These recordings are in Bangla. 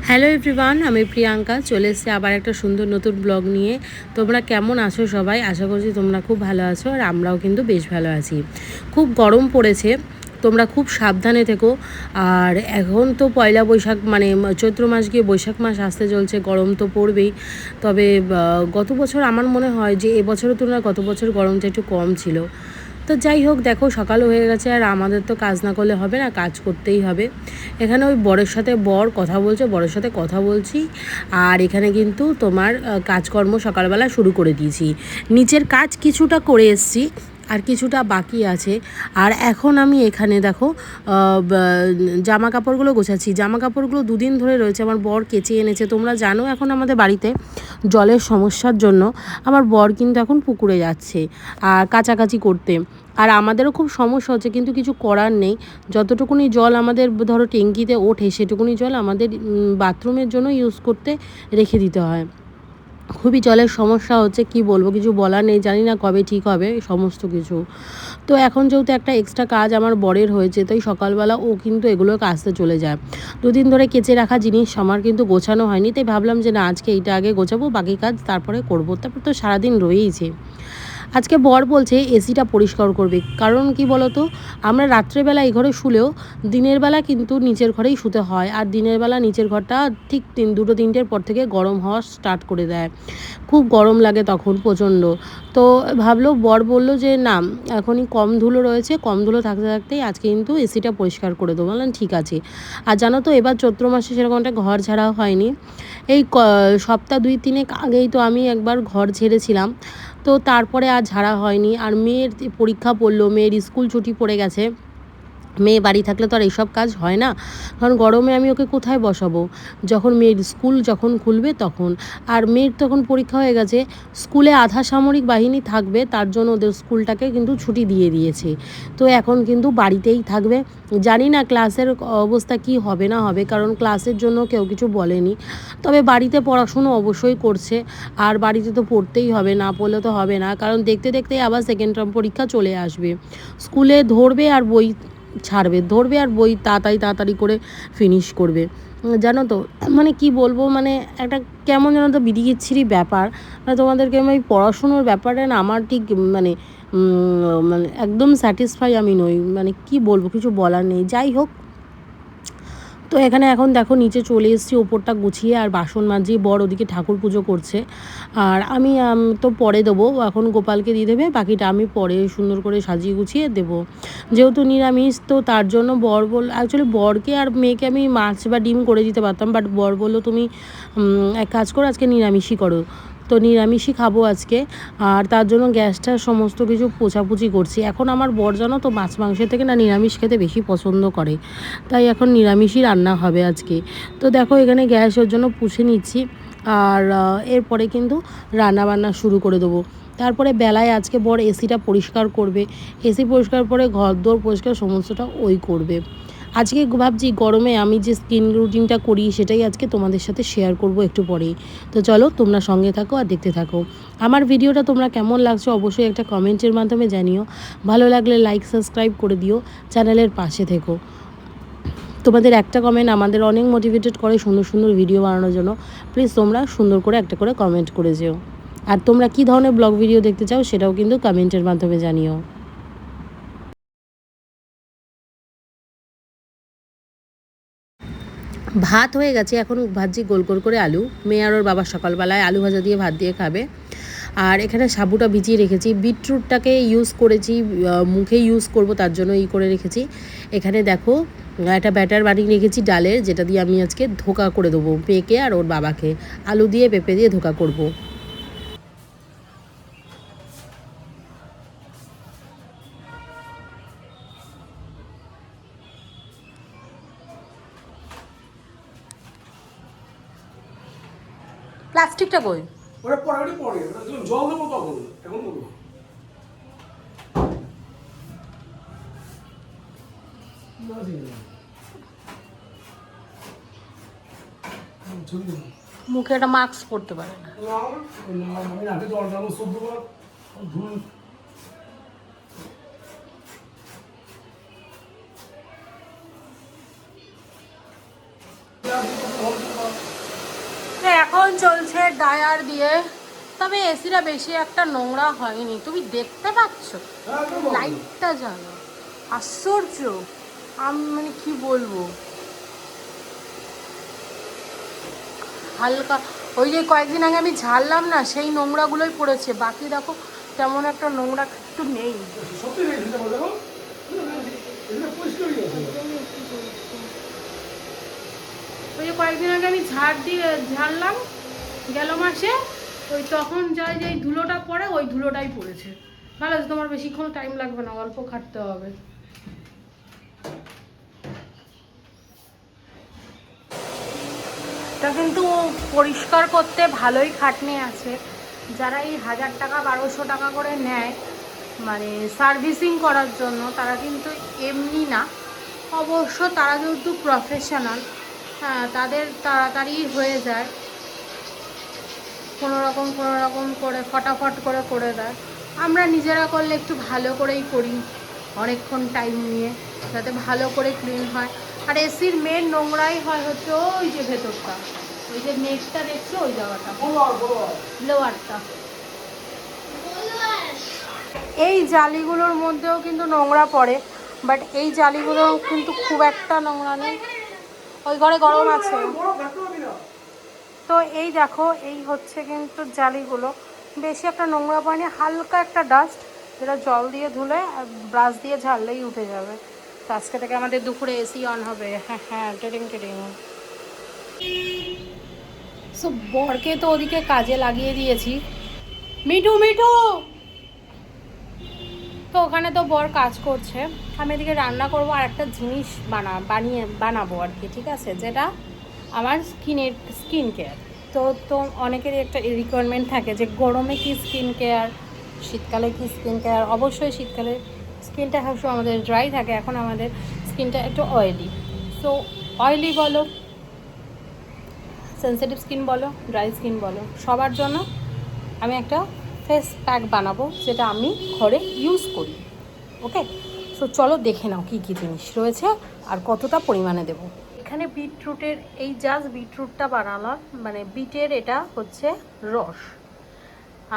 হ্যালো এভরিওয়ান, আমি প্রিয়াঙ্কা চলে এসেছি আবার একটা সুন্দর নতুন ব্লগ নিয়ে। তোমরা কেমন আছো সবাই? আশা করছি তোমরা খুব ভালো আছো, আর আমরাও কিন্তু বেশ ভালো আছি। খুব গরম পড়েছে, তোমরা খুব সাবধানে থেকো। আর এখন তো পয়লা বৈশাখ, মানে চৈত্র মাস গিয়ে বৈশাখ মাস আসতে চলছে, গরম তো পড়বেই। তবে গত বছর আমার মনে হয় যে এবছরের তুলনায় গত বছর গরমটা একটু কম ছিল। তো যাই হোক, দেখো সকাল হয়ে গেছে, আর আমাদের তো কাজ না করলে হবে না, কাজ করতেই হবে। এখানে ওই বরের সাথে কথা বলছে, বরের সাথে কথা বলছি। আর এখানে কিন্তু তোমার কাজকর্ম সকালবেলা শুরু করে দিয়েছি। নিচের কাজ কিছুটা করে এসছি, আর কিছুটা বাকি আছে। আর এখন আমি এখানে দেখো জামা কাপড়গুলো গোছাচ্ছি। জামা কাপড়গুলো দুদিন ধরে রয়েছে, আমার বর কেচে এনেছে। তোমরা জানো এখন আমাদের বাড়িতে জলের সমস্যার জন্য আমার বর কিন্তু এখন পুকুরে যাচ্ছে আর কাচাকাচি করতে। আর আমাদেরও খুব সমস্যা হচ্ছে, কিন্তু কিছু করার নেই। যতটুকুনি জল আমাদের ধরো ট্যাঙ্কিতে ওঠে, সেটুকুনি জল আমাদের বাথরুমের জন্য ইউজ করতে রেখে দিতে হয়। খুবই জলের সমস্যা হচ্ছে, কি বলবো, কিছু বলার নেই। জানি না কবে ঠিক হবে সমস্ত কিছু। তো এখন যেহেতু একটা এক্সট্রা কাজ আমার বরের হয়েছে, তাই সকালবেলা ও কিন্তু এগুলো কাজতে চলে যায়। দুদিন ধরে কেচে রাখা জিনিস আমার কিন্তু গোছানো হয়নি, তাই ভাবলাম যে না, আজকে এইটা আগে গোছাবো, বাকি কাজ তারপরে করবো। তারপর তো সারাদিন রয়েইছে। আজকে বর বলছে এসিটা পরিষ্কার করবে, কারণ কি বলতো, আমরা রাত্রেবেলা এই ঘরে শুলেও দিনের বেলা কিন্তু নিচের ঘরেই শুতে হয়। আর দিনের বেলা নিচের ঘরটা ঠিক 2-3টের পর থেকে গরম হওয়া স্টার্ট করে দেয়, খুব গরম লাগে তখন প্রচণ্ড। তো ভাবলো, বর বলল যে না, এখনই কম ধুলো রয়েছে, কম ধুলো থাকতে থাকতেই আজকে কিন্তু এসিটা পরিষ্কার করে দেবো। বললাম ঠিক আছে। আর জানো তো, এবার চৈত্র মাসে সেরকম একটা ঘর ঝাড়া হয়নি। এই সপ্তাহ 2-3 আগেই তো আমি একবার ঘর ঝেড়েছিলাম। তো তারপরে আর ঝাড়া হয়নি। আর মেয়ের পরীক্ষা পড়লো, মেয়ের স্কুল ছুটি পড়ে গেছে। মেয়ে বাড়ি থাকলে তো আর এইসব কাজ হয় না, কারণ গরমে আমি ওকে কোথায় বসাবো, যখন মেয়ের স্কুল যখন খুলবে তখন। আর মেয়ের তখন পরীক্ষা হয়ে গেছে, স্কুলে আধা সামরিক বাহিনী থাকবে, তার জন্য ওদের স্কুলটাকে কিন্তু ছুটি দিয়ে দিয়েছে। তো এখন কিন্তু বাড়িতেই থাকবে। জানি না ক্লাসের অবস্থা কি হবে না হবে, কারণ ক্লাসের জন্য কেউ কিছু বলেনি। তবে বাড়িতে পড়াশুনো অবশ্যই করছে, আর বাড়িতে তো পড়তেই হবে, না পড়লে তো হবে না, কারণ দেখতে দেখতেই আবার সেকেন্ড টার্ম পরীক্ষা চলে আসবে। স্কুলে ধরবে আর বই ছাড়বে, ধরবে আর বই তাড়াতাড়ি তাড়াতাড়ি করে ফিনিশ করবে। জানো তো, মানে কি বলবো, মানে একটা কেমন যেন তো বিড়িগিচ্ছিরি ব্যাপার। মানে তোমাদেরকে আমি পড়াশুনোর ব্যাপারে না, আমার ঠিক মানে মানে একদম স্যাটিসফাই আমি নই, মানে কি বলবো, কিছু বলার নেই। যাই হোক, তো এখানে এখন দেখো নিচে চলে এসেছি ওপরটা গুছিয়ে, আর বাসন মাজিয়ে বর ওদিকে ঠাকুর পুজো করছে। আর আমি তো পরে দেবো, এখন গোপালকে দিয়ে দেবে, বাকিটা আমি পরে সুন্দর করে সাজিয়ে গুছিয়ে দেবো। যেহেতু নিরামিষ, তো তার জন্য বর অ্যাকচুয়ালি বরকে আর মেয়েকে আমি মাছ বা ডিম করে দিতে পারতাম, বাট বর বললো তুমি এক কাজ করো, আজকে নিরামিষই করো। তো নিরামিষই খাবো আজকে। আর তার জন্য গ্যাসটা সমস্ত কিছু পোছাপুছি করছি। এখন আমার বর জানো তো, মাছ মাংসের থেকে না নিরামিষ খেতে বেশি পছন্দ করে, তাই এখন নিরামিষই রান্না হবে আজকে। তো দেখো এখানে গ্যাস ওর জন্য পুছে নিচ্ছি। আর এরপরে কিন্তু রান্নাবান্না শুরু করে দেবো। তারপরে বেলায় আজকে বর এসিটা পরিষ্কার করবে। এসি পরিষ্কার পরে ঘর দোর পরিষ্কার সমস্তটা ওই করবে। আজকে ভাবছি গরমে আমি যে স্কিন রুটিনটা করি, সেটাই আজকে তোমাদের সাথে শেয়ার করব একটু পরেই। তো চলো, তোমরা সঙ্গে থাকো আর দেখতে থাকো। আমার ভিডিওটা তোমরা কেমন লাগছে অবশ্যই একটা কমেন্টের মাধ্যমে জানিও। ভালো লাগলে লাইক সাবস্ক্রাইব করে দিও, চ্যানেলের পাশে থেকো। তোমাদের একটা কমেন্ট আমাদের অনেক মোটিভেটেড করে সুন্দর সুন্দর ভিডিও বানানোর জন্য। প্লিজ তোমরা সুন্দর করে একটা করে কমেন্ট করে যেও। আর তোমরা কী ধরনের ব্লগ ভিডিও দেখতে চাও সেটাও কিন্তু কমেন্টের মাধ্যমে জানিও। ভাত হয়ে গেছে, এখন ভাজি গোল গোল করে আলু। মেয়ে আর ওর বাবা সকালবেলায় আলু ভাজা দিয়ে ভাত দিয়ে খাবে। আর এখানে সাবুটা ভিজিয়ে রেখেছি, বিটরুটটাকে ইউজ করেছি, মুখে ইউজ করব তার জন্য করে রেখেছি। এখানে দেখো একটা ব্যাটার বানিয়ে রেখেছি ডালের, যেটা দিয়ে আমি আজকে ধোকা করে দেবো মেয়েকে আর ওর বাবাকে। আলু দিয়ে পেঁপে দিয়ে ধোকা করব। প্লাস্টিকটা কই? ওটা পরে পরে জল দেবো তখন, এখন দেবো। মুখে একটা মাস্ক পরতে পারে না। আমি আগে জলটা সদ্যবার ধুল। এখন চলছে ডায়ার দিয়ে, তবে এসিটা বেশি একটা নোংরা হয়নি, তুমি দেখতে পাচ্ছ লাইটটা জানো আশ্চর্য। আমি মানে কি বলবো, হালকা ওই যে কয়েকদিন আগে আমি ঝাড়লাম না, সেই নোংরাগুলোই পড়েছে, বাকি দেখো তেমন একটা নোংরা একটু নেই। ওই যে কয়েকদিন আগে আমি ঝাড়লাম গেল মাসে, ওই তখন যাই যে ধুলোটা পড়ে ওই ধুলোটাই পড়েছে। ভালো আছে, তোমার বেশিক্ষণ টাইম লাগবে না, অল্প খাটতে হবে। এটা কিন্তু পরিষ্কার করতে ভালোই খাটনি আছে। যারা এই 1000 টাকা 1200 টাকা করে নেয় মানে সার্ভিসিং করার জন্য, তারা কিন্তু এমনি না, অবশ্য তারা যেহেতু প্রফেশনাল, হ্যাঁ তাদের তাড়াতাড়ি হয়ে যায়, কোনো রকম করে ফটাফট করে দেয়। আমরা নিজেরা করলে একটু ভালো করেই করি, অনেকক্ষণ টাইম নিয়ে, যাতে ভালো করে ক্লিন হয়। আর এসির মেন নোংরাই হয় হচ্ছে ওই যে ভেতরটা, ওই যে নেটটা দেখছো ওই জায়গাটা, ব্লোয়ারটা। এই জালিগুলোর মধ্যেও কিন্তু নোংরা পড়ে, বাট এই জালিগুলো কিন্তু খুব একটা নোংরা নেই, ওই ঘরে গরম আছে। তো এই দেখো, এই হচ্ছে কিন্তু জালিগুলো, বেশি একটা নোংরা পড়েনি, হালকা একটা ডাস্ট, যেটা জল দিয়ে ধুলে ব্রাশ দিয়ে ঝাড়লেই উঠে যাবে। তো আজকে থেকে আমাদের দুপুরে এসি অন হবে। হ্যাঁ হ্যাঁ, টেডিং। সো বরকে তো ওদিকে কাজে লাগিয়ে দিয়েছি, মিঠু তো ওখানে তো বর কাজ করছে, আমি এদিকে রান্না করবো আর একটা জিনিস বানাবো আর কি, ঠিক আছে, যেটা আমার স্কিন কেয়ার। তো অনেকেরই একটা রিকোয়ারমেন্ট থাকে যে গরমে কি স্কিন কেয়ার, শীতকালে কি স্কিন কেয়ার। অবশ্যই শীতকালে স্কিনটা সবসময় আমাদের ড্রাই থাকে, এখন আমাদের স্কিনটা একটু অয়েলি। সো অয়েলি বলো, সেনসিটিভ স্কিন বলো, ড্রাই স্কিন বলো, সবার জন্য আমি একটা ফেস প্যাক বানাবো, যেটা আমি ঘরে ইউজ করি। ওকে, সো চলো দেখে নাও কী কী জিনিস রয়েছে আর কতটা পরিমাণে দেবো। এখানে বিটরুটের এই জাস্ট বিটরুটটা বানালাম, মানে বিটের এটা হচ্ছে রস।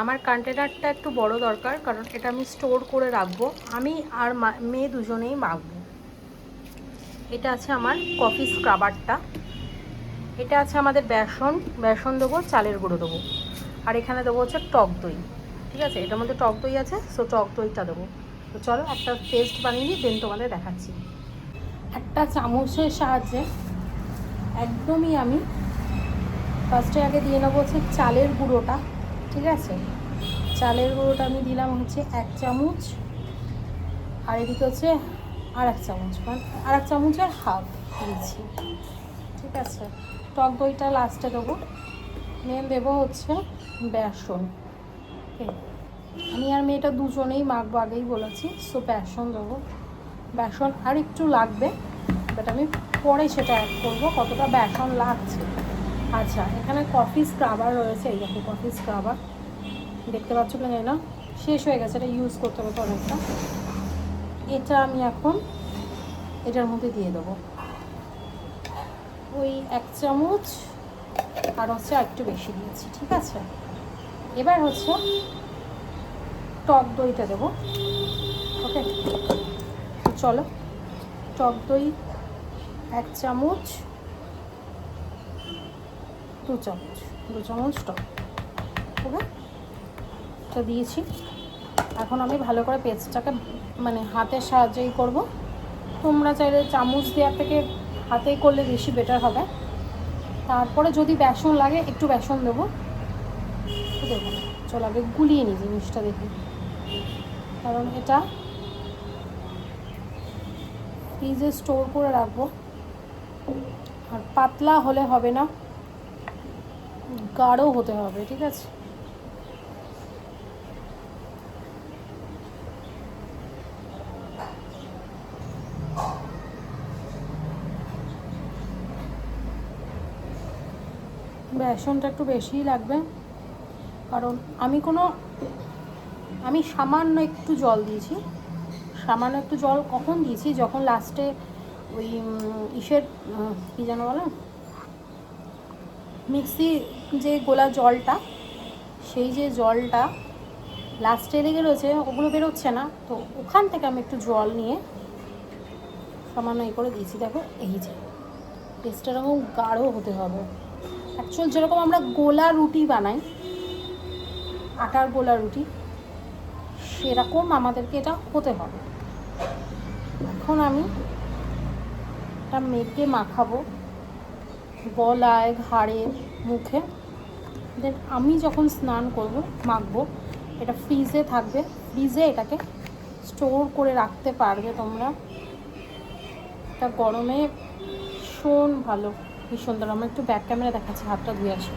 আমার কন্টেনারটা একটু বড় দরকার, কারণ এটা আমি স্টোর করে রাখবো, আমি আর মেয়ে দুজনেই মাখবো। এটা আছে আমার কফি স্ক্রাবারটা, এটা আছে আমাদের বেসন দেবো, চালের গুঁড়ো দেবো, আর এখানে দেবো হচ্ছে টক দই। ঠিক আছে, এটার মধ্যে টক দই আছে, সো টক দইটা দেবো। তো চলো একটা পেস্ট বানিয়ে নিই, দেন তোমাদের দেখাচ্ছি। একটা চামচের সাহায্যে একদমই আমি ফার্স্টে আগে দিয়ে নেবো হচ্ছে চালের গুঁড়োটা। ঠিক আছে, চালের গুঁড়োটা আমি দিলাম হচ্ছে 1 চামচ, আর এদিকে হচ্ছে আর 1 চামচ, মানে আর 1 চামচের হাফ দিচ্ছি। ঠিক আছে, টক দইটা লাস্টে দেবো, মেন দেবো হচ্ছে বেসন। ওকে, আমি আর মেয়েটা দুজনেই মাখবো, আগেই বলেছি। সো বেসন দেবো, বেসন আর একটু লাগবে, বাট আমি পরে সেটা অ্যাড করবো কতটা বেসন লাগছে। আচ্ছা, এখানে কফি স্ক্রাবার রয়েছে, এই দেখো কফি স্ক্রাবার, দেখতে পাচ্ছ কি না, শেষ হয়ে গেছে, এটা ইউজ করতে হবে তো অনেকটা। এটা আমি এখন এটার মধ্যে দিয়ে দেবো ওই 1 চামচ, আর হচ্ছে একটু বেশি দিয়েছি। ঠিক আছে, এবার হচ্ছে টক দইটা দেবো। ওকে, চলো, টক দই 1 চামচ, 2 চামচ টক। ওকে, এটা দিয়েছি। এখন আমি ভালো করে পেস্টটাকে মানে হাতের সাহায্যেই করব। তোমরা চাইলে চামচ দেওয়ার থেকে হাতেই করলে বেশি বেটার হবে। তারপরে যদি বেসন লাগে একটু বেসন দেবো, দেবো না, চলো আগে গুলিয়ে নিই জিনিসটা, দেখি, কারণ এটা ফ্রিজে স্টোর করে রাখবো। আর পাতলা হলে হবে না, গাঢ় হতে হবে। ঠিক আছে, বেসনটা একটু বেশিই লাগবে, কারণ আমি সামান্য একটু জল দিয়েছি। সামান্য একটু জল কখন দিয়েছি, যখন লাস্টে ওই ইসের কী যেন বলে, মিক্সি যে গোলা জলটা, সেই যে জলটা লাস্টে লেগে রয়েছে, ওগুলো বেরোচ্ছে না, তো ওখান থেকে আমি একটু জল নিয়ে সামান্য এই করে দিয়েছি। দেখো এই যে পেস্টটা এরকম গাঢ় হতে হবে। অ্যাকচুয়াল যেরকম আমরা গোলা রুটি বানাই, আটার গোলা রুটি, সেরকম আমাদেরকে এটা হতে হবে। এখন আমি এটা মেখে মাখাবো গলায়, ঘাড়ে, মুখে। দেন আমি যখন স্নান করব মাখবো। এটা ফ্রিজে থাকবে, ফ্রিজে এটাকে স্টোর করে রাখতে পারবে তোমরা। এটা গরমে ভীষণ ভালো, ভীষণ সুন্দর। আমরা একটু ব্যাক ক্যামেরা দেখাচ্ছি, হাতটা ধুয়ে আসি।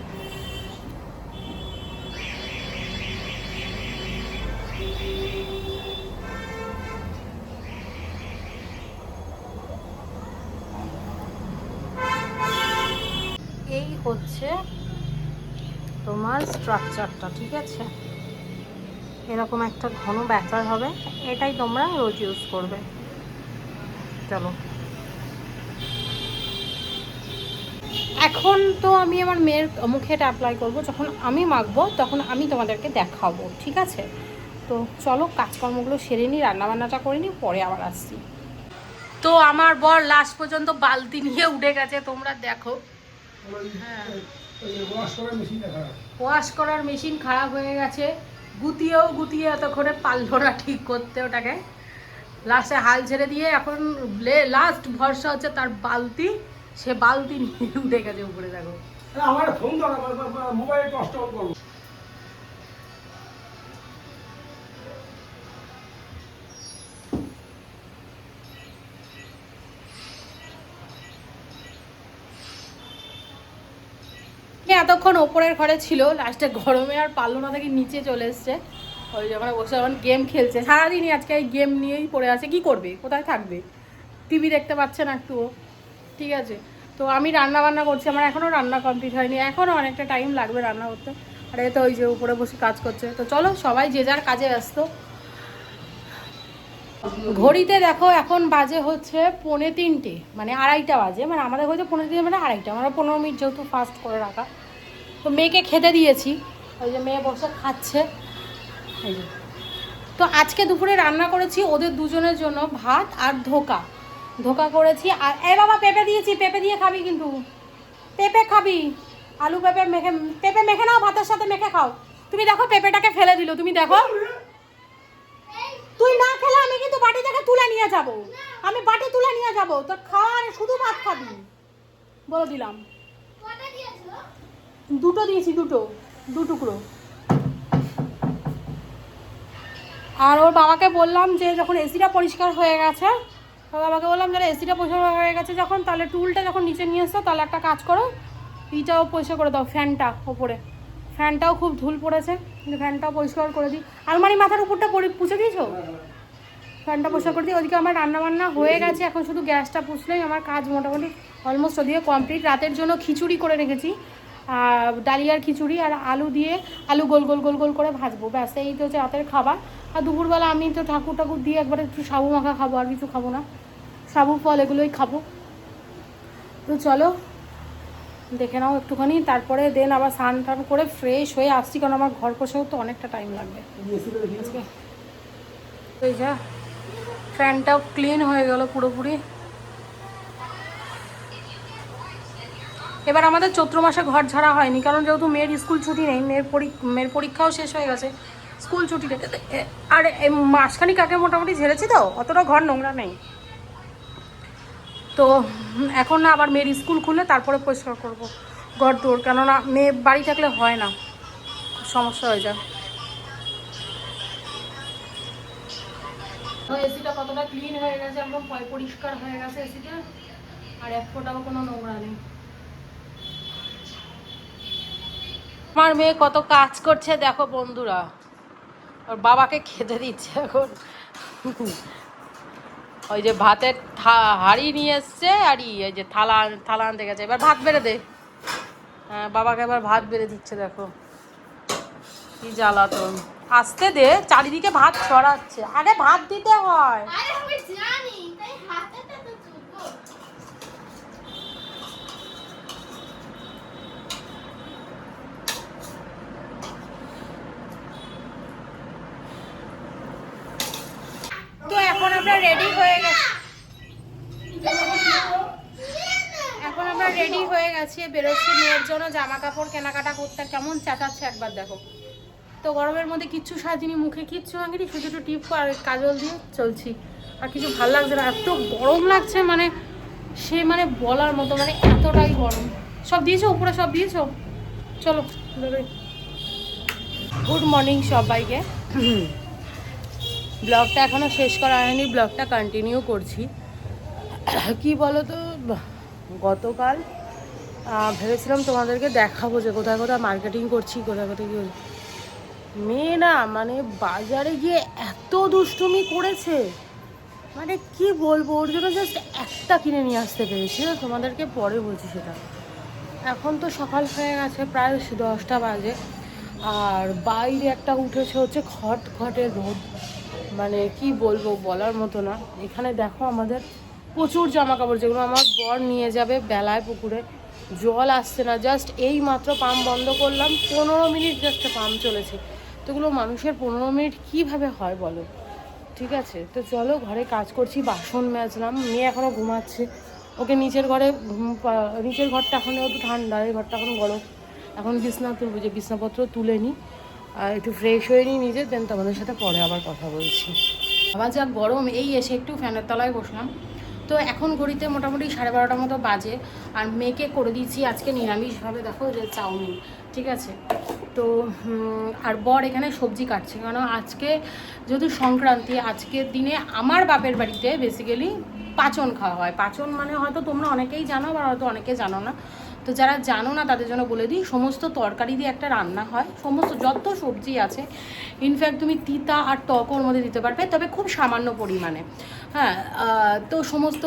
এই হচ্ছে তোমার স্ট্রাকচারটা, ঠিক আছে? এরকম একটা ঘন ব্যাটার হবে, এটাই তোমরা রোজ ইউজ করবে। চলো, এখন তো আমি আমার মেয়ের মুখে এটা অ্যাপ্লাই করবো। যখন আমি মাখবো তখন আমি তোমাদেরকে দেখাবো, ঠিক আছে? তো চলো কাজকর্মগুলো সেরে নিই, রান্নাবান্নাটা করে নিই, পরে আবার আসছি। তো আমার বর লাস্ট পর্যন্ত বালতি নিয়ে উঠে গেছে, তোমরা দেখো। হ্যাঁ, ওয়াশ করার মেশিন খারাপ হয়ে গেছে, গুটিয়ে এতক্ষণে পারলো না ঠিক করতে ওটাকে। লাস্টে হাল ছেড়ে দিয়ে এখন লাস্ট ভরসা হচ্ছে তার বালতি। সে বালতি নিয়ে উঠে গেছে উপরে, দেখো। আমার ফোন দাও, মোবাইল নষ্ট করবো। এতক্ষণ ওপরের ঘরে ছিল, লাস্টে গরমে আর পারলো না, থেকে নিচে চলে এসছে। ওই যখন বসে যখন গেম খেলছে, সারাদিনই আজকে এই গেম নিয়েই পড়ে আছে। কি করবে, কোথায় থাকবে? টিভি দেখতে পাচ্ছে না একটুও, ঠিক আছে? তো আমি রান্না বান্না করছি, আমার এখনও রান্না কমপ্লিট হয়নি, এখনও অনেকটা টাইম লাগবে রান্না করতে। আর এই তো ওই যে উপরে বসে কাজ করছে। তো চলো, সবাই যে যার কাজে ব্যস্ত। ঘড়িতে দেখো এখন বাজে হচ্ছে 2:45, মানে 2:30 বাজে। মানে আমাদের হচ্ছে 2:45, মানে 2:30। আমরা 15 মিনিট যেহেতু ফাস্ট করে রাখা। তো মেয়েকে খেতে দিয়েছি, ওই যে মেয়ে বসে খাচ্ছে, এই যে। তো আজকে দুপুরে রান্না করেছি ওদের দুজনের জন্য ভাত আর ধোকা করেছি। আর বাবা পেঁপে দিয়েছি, পেঁপে দিয়ে খাবি কিন্তু, পেঁপে খাবি, আলু পেঁপে মেখে নাও, ভাতের সাথে মেখে খাও। তুমি দেখো পেঁপেটাকে ফেলে দিল, তুমি দেখো। তুই না খেলে আমি কিন্তু বাটি থেকে তুলে নিয়ে যাব, আমি বাটি তুলে নিয়ে যাব। তোর খাওয়ার শুধু ভাত খাবি, বলে দিলাম। দুটো দিয়েছি, দু টুকরো। আর ওর বাবাকে বললাম যে যখন এসিটা পরিষ্কার হয়ে গেছে, ওর বাবাকে বললাম যারা এসিটা পরিষ্কার হয়ে গেছে যখন, তাহলে টুলটা যখন নিচে নিয়ে এসছো, তাহলে একটা কাজ করো, ইটাও পরিষ্কার করে দাও, ফ্যানটা ওপরে। ফ্যানটাও খুব ধুল পড়েছে, কিন্তু ফ্যানটাও পরিষ্কার করে দিই। আলমারি মাথার উপরটা পুছে দিয়েছো? ফ্যানটা পরিষ্কার করে দিই। ওদিকে আমার রান্নাবান্না হয়ে গেছে, এখন শুধু গ্যাসটা পুছলেই আমার কাজ মোটামুটি অলমোস্ট ওদিকে কমপ্লিট। রাতের জন্য খিচুড়ি করে রেখেছি, ডালিয়ার খিচুড়ি, আর আলু দিয়ে আলু গোল গোল গোল গোল করে ভাজবো, ব্যাস। এই তো হচ্ছে রাতের খাবার। আর দুপুরবেলা আমি তো ঠাকুর দিয়ে একবারে একটু সাবু মাখা খাবো, আর কিছু খাবো না, সাবু ফল এগুলোই খাবো। তো চলো দেখে নাও একটুখানি, তারপরে দেন আবার স্নান টান করে ফ্রেশ হয়ে আসছি, কারণ আমার ঘর পোষাও তো অনেকটা টাইম লাগবে। এই যা ফ্যানটাও ক্লিন হয়ে গেল পুরোপুরি। এবার আমাদের চৈত্র মাসে ঘর ঝাড়া হয়নি, কারণ যেহেতু মেয়ের স্কুল ছুটি নেই, মেয়ের পরীক্ষাও শেষ হয়ে গেছে, স্কুল ছুটি নেই। আর মাসখানিক আগে মোটামুটি ঝেড়েছি, তো অতটা ঘর নোংরা নেই। তো এখন না, আবার মেয়ের স্কুল খুললে তারপরে পরিষ্কার করবো ঘর দৌড়, কেননা মেয়ে বাড়ি থাকলে হয় না, সমস্যা হয়ে যায়। এসিটা কতটা ক্লিন হয়ে গেছে, একদম পরিষ্কার হয়ে গেছে এসিটা, আর এক ফোঁটাও কোনো নোংরা নেই। আমার মেয়ে কত কাজ করছে দেখো বন্ধুরা, ওর বাবাকে খেতে দিচ্ছে এখন। ওই যে ভাতের হাঁড়ি নিয়ে এসছে, আর এই যে থালা আনতে গেছে, এবার ভাত বেড়ে দে। হ্যাঁ, বাবাকে এবার ভাত বেড়ে দিচ্ছে, দেখো কি জ্বালাতন। আসতে দে, চারিদিকে ভাত ছড়াচ্ছে, আরে ভাত দিতে হয়। রেডি হয়ে গেছি, এখন আমরা রেডি হয়ে গেছি, বেরোচ্ছি মেয়ের জন্য জামা কাপড় কেনাকাটা করতে। কেমন চেঁচাচ্ছে একবার দেখো তো। গরমের মধ্যে কিচ্ছু সাজিনি, মুখে কিচ্ছু ভাঙিনি, শুধু একটু টিপ আর কাজল দিয়ে চলছি। আর কিছু ভালো লাগছে না, এত গরম লাগছে, মানে সে মানে বলার মতো, মানে এতটাই গরম। সব দিয়েছো উপরে, সব দিয়েছো? চলো গুড মর্নিং সবাইকে। ব্লগটা এখনও শেষ করা হয়নি, ব্লগটা কন্টিনিউ করছি। কি বলো তো, গতকাল ভেবেছিলাম তোমাদেরকে দেখাবো যে কোথায় কোথায় মার্কেটিং করছি, কোথায় কোথায় কি মেয়ে না, মানে বাজারে গিয়ে এত দুষ্টুমি করেছে, মানে কি বলবো। ওর জন্য জাস্ট একটা কিনে নিয়ে আসতে পেরেছি, তোমাদেরকে পরে বলছি সেটা। এখন তো সকাল হয়ে গেছে, প্রায় 10টা বাজে, আর বাইরে একটা উঠেছে হচ্ছে খটের রোদ, মানে কি বলবো, বলার মতো না। এখানে দেখো আমাদের প্রচুর জামা কাপড়, যেগুলো আমার বর নিয়ে যাবে বেলায় পুকুরে, জল আসছে না। জাস্ট এই মাত্র পাম্প বন্ধ করলাম, 15 মিনিট জাস্ট পাম্প চলেছে। তো এগুলো মানুষের 15 মিনিট কীভাবে হয় বলো? ঠিক আছে, তো চলো ঘরে কাজ করছি, বাসন মাজলাম, মেয়ে এখনও ঘুমাচ্ছে, ওকে নিচের ঘরে নিচের ঘরটা এখন একটু ঠান্ডা, এই ঘরটা এখন গরম। এখন বিছনা তুলবো, যে বিছনাপত্র তুলে নিই, আর একটু ফ্রেশ হয়ে নিই নিজে, দেন তোমাদের সাথে পরে আবার কথা বলছি। আবার যা গরম, এই এসে একটু ফ্যানের তলায় বসলাম। তো এখন ঘড়িতে মোটামুটি 12:30 মতো বাজে, আর মেয়েকে করে দিয়েছি আজকে নিরামিষভাবে, দেখো যে চাউমিন, ঠিক আছে। তো আর বর এখানে সবজি কাটছে, কারণ আজকে যেহেতু সংক্রান্তি, আজকের দিনে আমার বাপের বাড়িতে বেসিক্যালি পাচন খাওয়া হয়। পাচন মানে হয়তো তোমরা অনেকেই জানো, বা হয়তো অনেকে জানো না। তো যারা জানো না তাদের জন্য বলে দিই, সমস্ত তরকারি দিয়ে একটা রান্না হয়, সমস্ত যত সবজি আছে, ইনফ্যাক্ট তুমি তিতা আর টক ওর মধ্যে দিতে পারবে, তবে খুব সামান্য পরিমাণে। হ্যাঁ, তো সমস্ত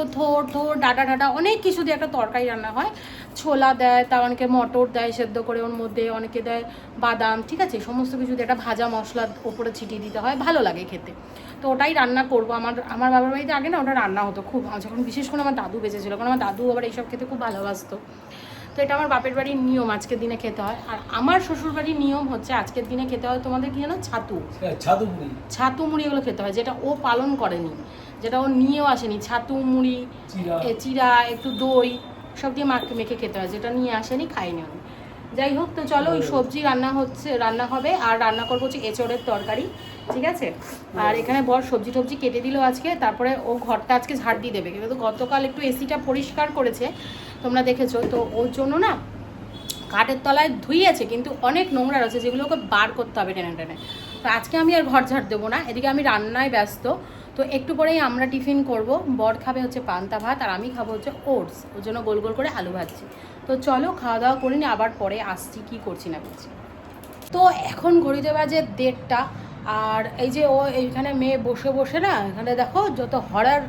থোর ডাটা অনেক কিছু দিয়ে একটা তরকারি রান্না হয়। ছোলা দেয়, তা অনেকে মটর দেয় সেদ্ধ করে ওর মধ্যে, অনেকে দেয় বাদাম, ঠিক আছে, সমস্ত কিছু দিয়ে একটা ভাজা মশলা ওপরে ছিটিয়ে দিতে হয়, ভালো লাগে খেতে। তো ওটাই রান্না করবো। আমার বাবার বাড়িতে আগে না ওটা রান্না হতো খুব, যখন বিশেষ করে আমার দাদু বেঁচে ছিল, কারণ আমার দাদু আবার এইসব খেতে খুব ভালোবাসতো। তো এটা আমার বাপের বাড়ির নিয়ম, আজকের দিনে খেতে হয়। আর আমার শ্বশুর বাড়ির নিয়ম হচ্ছে আজকের দিনে খেতে হয় তোমাদের কি জানো, ছাতু মুড়ি, এগুলো খেতে হয়, যেটা ও পালন করেনি, যেটা ও নিয়েও আসেনি। ছাতু মুড়ি, চিরা, একটু দই সব দিয়ে মেখে খেতে হয়, যেটা নিয়ে আসেনি, খাইনি আমি। যাই হোক, তো চলো ওই সবজি রান্না হবে, আর রান্না করবো হচ্ছে এঁচোড়ের তরকারি, ঠিক আছে। আর এখানে বর সবজি কেটে দিল আজকে, তারপরে ও ঘরটা আজকে ঝাড় দিয়ে দেবে, কিন্তু গতকাল একটু এসিটা পরিষ্কার করেছে, তোমরা দেখেছো তো, ওর জন্য না কাঠের তলায় ধুইয়েছে, কিন্তু অনেক নোংরা রয়েছে, যেগুলোকে বার করতে হবে টেনে টেনে। তো আজকে আমি আর ঘর ঝাড় দেবো না, এদিকে আমি রান্নায় ব্যস্ত। তো একটু পরেই আমরা টিফিন করব, বর খাবে হচ্ছে পান্তা ভাত, আর আমি খাবো হচ্ছে ওটস, ওর জন্য গোল গোল করে আলু ভাজছি। তো চলো খাওয়া দাওয়া করে নি, আবার পরে আসছি কি করছি না করছি। তো এখন ঘড়িতে বাজে 1:30, আর এই যে ও এইখানে মেয়ে বসে বসে না, এখানে দেখো যত হরার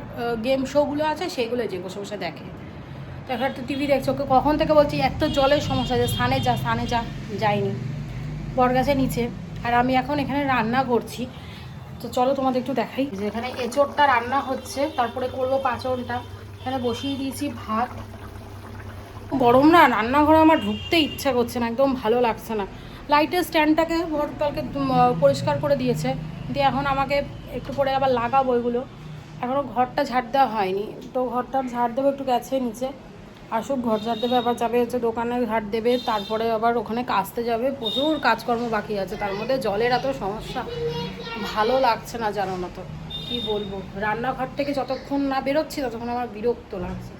গেম শোগুলো আছে সেগুলো যে বসে বসে দেখে। তো এখন তো টিভি দেখছো, ওকে কখন থেকে বলছি এত জলের সমস্যা, যে স্নানে যা, যাইনি, বর গাছে নিচে। আর আমি এখন এখানে রান্না করছি, তো চলো তোমাদের একটু দেখাই। যে এখানে এঁচোড়টা রান্না হচ্ছে, তারপরে করবো পাঁচনটা। এখানে বসিয়ে দিয়েছি ভাত। গরম না, রান্নাঘরে আমার ঢুকতে ইচ্ছা করছে না, একদম ভালো লাগছে না। লাইটের স্ট্যান্ডটাকে কালকে পরিষ্কার করে দিয়েছে, দিয়ে এখন আমাকে একটু পরে আবার লাগাবো এগুলো। এখনও ঘরটা ঝাড় দেওয়া হয়নি, তো ঘরটা ঝাড় দেবো, একটু গেছে নিচে আসুক, ঘর ঝাড় দেবে, আবার যাবে হচ্ছে দোকানে ঝাড় দেবে, তারপরে আবার ওখানে কাচতে যাবে, প্রচুর কাজকর্ম বাকি আছে। তার মধ্যে জলের এত সমস্যা, ভালো লাগছে না, জানো না তো কী বলবো। রান্নাঘর থেকে যতক্ষণ না বেরোচ্ছি ততক্ষণ আমার বিরক্ত লাগছে।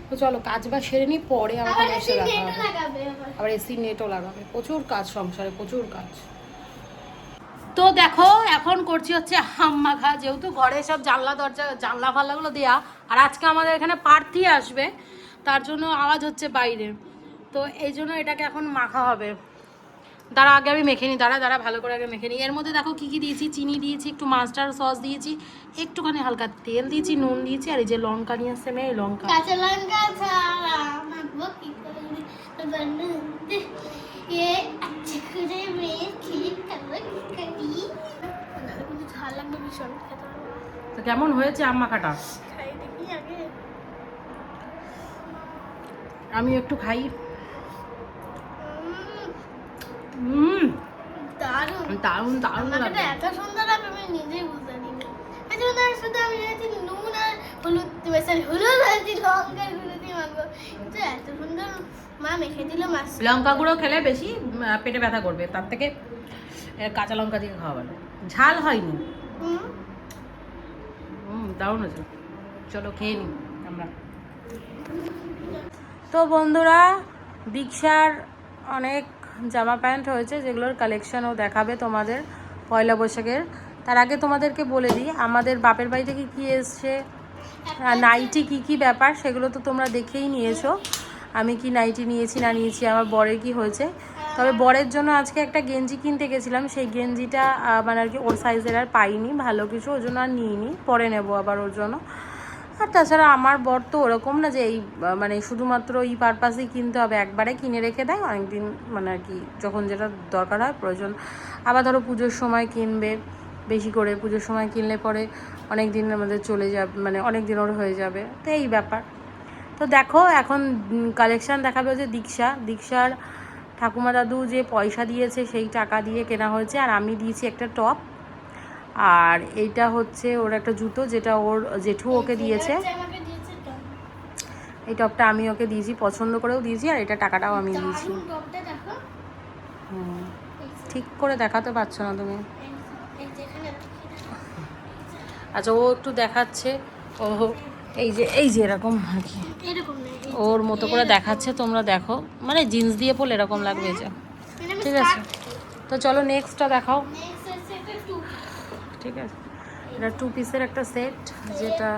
তো চলো কাজ বা সেরে নিই, পরে আমাকে এসে দেখা হবে, আবার এসি নেটও লাগাবে, প্রচুর কাজ সংসারে, প্রচুর কাজ। তো দেখো এখন করছি হচ্ছে হাম মাখা, যেহেতু ঘরে সব জানলা ফাল্লাগুলো দেয়া, আর আজকে আমাদের এখানে প্রার্থী আসবে, তার জন্য আওয়াজ হচ্ছে বাইরে, তো এই জন্য এটাকে এখন মাখা হবে। দাঁড়া আগে আমি মেখে নিই, দাঁড়া ভালো করে আগে মেখে নিই। এর মধ্যে দেখো কী দিয়েছি, চিনি দিয়েছি, একটু মাস্টার্ড সস দিয়েছি, একটুখানি হালকা তেল দিয়েছি, নুন দিয়েছি, আর এই যে লঙ্কা নিয়ে আসছে মেয়ে, লঙ্কা, কাঁচা লঙ্কা ছাড়া মাখবো কি করে, এ আচ্ছা করে মেয়ে খেয়ে খাবো কি কিন্তু ঝাল লাগবে ভীষণ খেতে। তো কেমন হয়েছে আম মাখাটা? খাই দেখি আগে, আমি একটু খাই। দারুণ দারুণ দারুণ লাগে, এত সুন্দর হবে আমি নিজেই বুঝতে পারিনি। খেয়েছিল না, শুধু আমি ভেবেছি নুন আর হলুদ দেবে, সরি হলুদ হলদি লঙ্কা গুঁড়ো দিয়ে মাখবো, কিন্তু এত সুন্দর মা মেখে দিল মাছ। লঙ্কা গুঁড়ো খেলে বেশি পেটে ব্যথা করবে, তার থেকে কাঁচা লঙ্কা দিয়ে খাওয়া ভালো। ঝাল হয়নি, দারুণ হয়েছে। চলো খেয়ে নিই আমরা। তো বন্ধুরা, দীক্ষার অনেক জামা প্যান্ট হয়েছে যেগুলোর কালেকশনও দেখাবে তোমাদের পয়লা বৈশাখের। তার আগে তোমাদেরকে বলে দিই আমাদের বাপের বাড়ি থেকে কী এসছে, নাইটি কি কি ব্যাপার সেগুলো তো তোমরা দেখেই নিয়েছো। আমি কি নাইটি নিয়েছি না নিয়েছি, আমার বরের কি হয়েছে। তবে বরের জন্য আজকে একটা গেঞ্জি কিনতে গেছিলাম, সেই গেঞ্জিটা মানে আর কি ওর সাইজের আর পাইনি ভালো কিছু, ওর জন্য আর নিইনি, পরে নেবো আবার ওর জন্য। আর তাছাড়া আমার বর তো ওরকম না যে এই মানে শুধুমাত্র এই পারপাসেই কিনতে হবে, একবারে কিনে রেখে দেয় অনেকদিন, মানে আর কি যখন যেটা দরকার হয় প্রয়োজন। আবার ধরো পুজোর সময় কিনবে বেশি করে, পুজোর সময় কিনলে পরে অনেক দিন আমাদের চলে যাবে, মানে অনেক দিন ওর হয়ে যাবে, তো এই ব্যাপার। তো দেখো এখন কালেকশান দেখাবে হচ্ছে দীক্ষার ঠাকুমা দাদু যে পয়সা দিয়েছে সেই টাকা দিয়ে কেনা হয়েছে, আর আমি দিয়েছি একটা টপ, আর এইটা হচ্ছে ওর একটা জুতো যেটা ওর জেঠু ওকে দিয়েছে। এই টপটা আমি ওকে দিয়েছি, পছন্দ করেও দিয়েছি, আর এটা টাকাটাও আমি দিয়েছি। ঠিক করে দেখাতে পারছো না তুমি। আচ্ছা ও একটু দেখাচ্ছে, ও এই যে এরকম আর কি ওর মতো করে দেখাচ্ছে, তোমরা দেখো, মানে জিন্স দিয়ে পরলে এরকম লাগবে যে। ঠিক আছে, তো চলো নেক্সটটা দেখাও। ঠিক আছে, এটা 2 পিসের একটা সেট, যেটা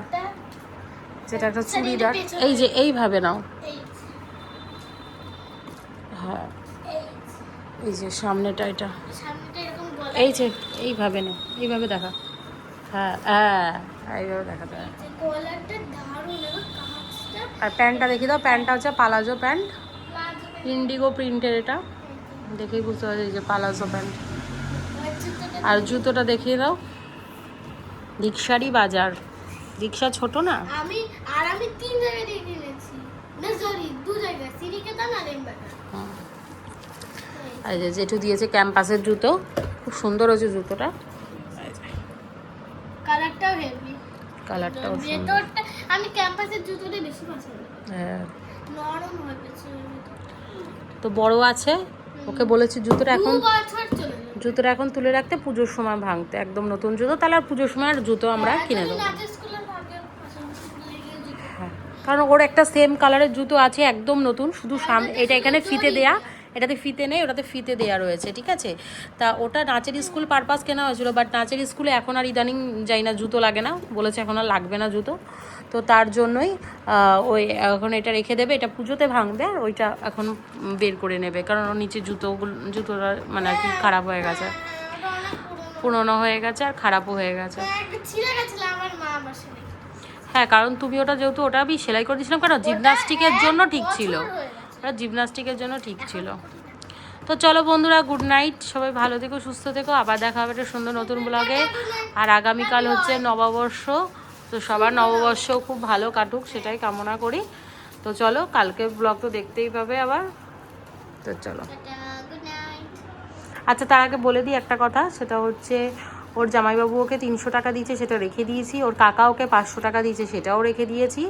একটা চুড়িদার, এই যে এইভাবে নাও, হ্যাঁ এই যে সামনেটা, এটা এই যে এইভাবে নাও, এইভাবে দেখা, হ্যাঁ হ্যাঁ এইভাবে দেখাতে হয়। আর প্যান্টটা দেখিয়ে দাও, প্যান্টটা হচ্ছে পালাজো প্যান্ট, ইন্ডিগো প্রিন্টের, এটা দেখেই বুঝতে পারছি যে পালাজো প্যান্ট। আর জুতোটা দেখিয়ে দাও, দীক্ষারই বাজার, দীক্ষা ছোট না, আমি 3 জায়গায় দিয়ে কিনেছি, না সরি 2 জায়গায়, সিরিকেতা না রেমবাটা। এই যে জেঠু দিয়েছে ক্যাম্পাসের জুতো, খুব সুন্দর হয়েছে জুতোটা, কালারটাও হেভি, কালারটাও সুন্দর। ভেতরটা আমি ক্যাম্পাসের জুতোটা বেশি পছন্দ করি, হ্যাঁ নরম হয়ে গেছে তো বড় আছে, ওকে বলেছি জুতোটা এখন, 2 বছর চলে যাবে। জুতোটা এখন তুলে রাখতে, পুজোর সময় ভাঙতে, একদম নতুন জুতো, তাহলে আর পুজোর সময় আর জুতো আমরা কিনে দেবো। নাচের স্কুলের ভাগে পছন্দ লেগে জুতো, হ্যাঁ কারণ ওর একটা সেম কালারের জুতো আছে একদম নতুন, শুধু সামনে এটা এখানে ফিতে দেয়া, এটাতে ফিতে নেই, ওটাতে ফিতে দেয়া রয়েছে, ঠিক আছে। তা ওটা নাচের স্কুল পারপাস কেনা হয়েছিল, বাট নাচের স্কুলে এখন আর ইদানিং যাই না, জুতো লাগে না বলেছে, এখন আর লাগবে না জুতো, তো তার জন্যই ওই এখন এটা রেখে দেবে, এটা পুজোতে ভাঙবে, আর ওইটা এখন বের করে নেবে, কারণ ওর নিচে জুতোটা মানে আর কি খারাপ হয়ে গেছে, পুরনো হয়ে গেছে আর খারাপও হয়ে গেছে। একটা ছিঁড়ে গেছিল, আমার মা আমার সাথে, হ্যাঁ কারণ তুমি ওটা যেহেতু ওটা আমি সেলাই করে দিয়েছিলাম, কারণ জিমনাস্টিকের জন্য ঠিক ছিল, ওটা জিমনাস্টিকের জন্য ঠিক ছিল। তো চলো বন্ধুরা, গুড নাইট, সবাই ভালো থেকো, সুস্থ থেকো, আবার দেখা হবে একটা সুন্দর নতুন ব্লগে। আর আগামীকাল হচ্ছে নববর্ষ, তো সবার নববর্ষও খুব ভালো কাটুক সেটাই কামনা করি। তো চলো, কালকে ব্লগ তো দেখতেই পাবে আবার, তো চলো। Good night. আচ্ছা তার আগে বলে দিই একটা কথা, সেটা হচ্ছে ওর জামাইবাবু ওকে 300 টাকা দিয়েছে, সেটা রেখে দিয়েছি, ওর কাকা ওকে 500 টাকা দিয়েছে, সেটাও রেখে দিয়েছি।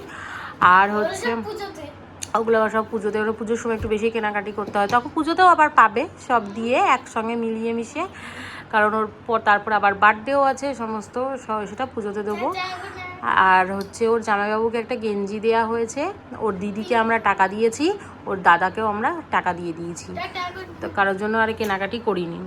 আর হচ্ছে ওগুলো সব পুজোতে, ওরা পুজোর সময় একটু বেশি কেনাকাটি করতে হয়, তখন পুজোতেও আবার পাবে, সব দিয়ে একসঙ্গে মিলিয়ে মিশিয়ে, কারণ ওর তারপর আবার বার্থডেও আছে, সমস্ত সেটা পুজোতে দেবো। আর হচ্ছে ওর জামাইবাবুকে একটা গেঞ্জি দেওয়া হয়েছে, ওর দিদিকে আমরা টাকা দিয়েছি, ওর দাদাকেও আমরা টাকা দিয়ে দিয়েছি, তো কারোর জন্য আর কেনাকাটি করিনি।